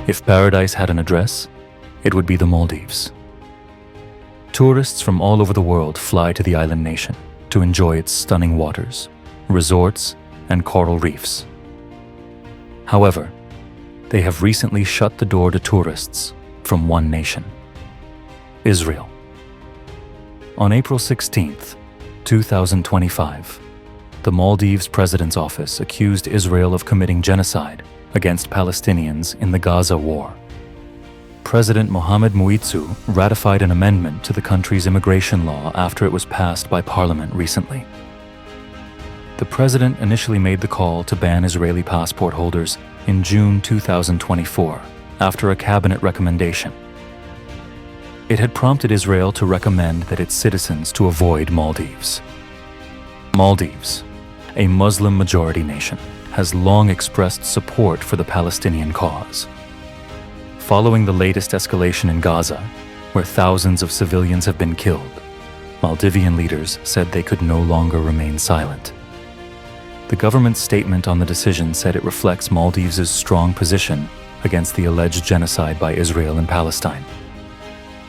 If paradise had an address, it would be the Maldives. Tourists from all over the world fly to the island nation to enjoy its stunning waters, resorts, and coral reefs. However, they have recently shut the door to tourists from one nation: Israel. On April 16, 2025, the Maldives President's Office accused Israel of committing genocide against Palestinians in the Gaza war. President Mohamed Muitzu ratified an amendment to the country's immigration law after it was passed by parliament recently. The president initially made the call to ban Israeli passport holders in June 2024 after a cabinet recommendation. It had prompted Israel to recommend that its citizens to avoid Maldives. Maldives, a Muslim-majority nation, has long expressed support for the Palestinian cause. Following the latest escalation in Gaza, where thousands of civilians have been killed, Maldivian leaders said they could no longer remain silent. The government's statement on the decision said it reflects Maldives' strong position against the alleged genocide by Israel in Palestine.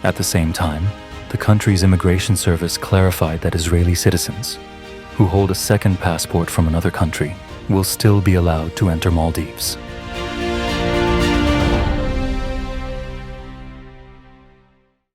At the same time, the country's immigration service clarified that Israeli citizens who hold a second passport from another country will still be allowed to enter Maldives.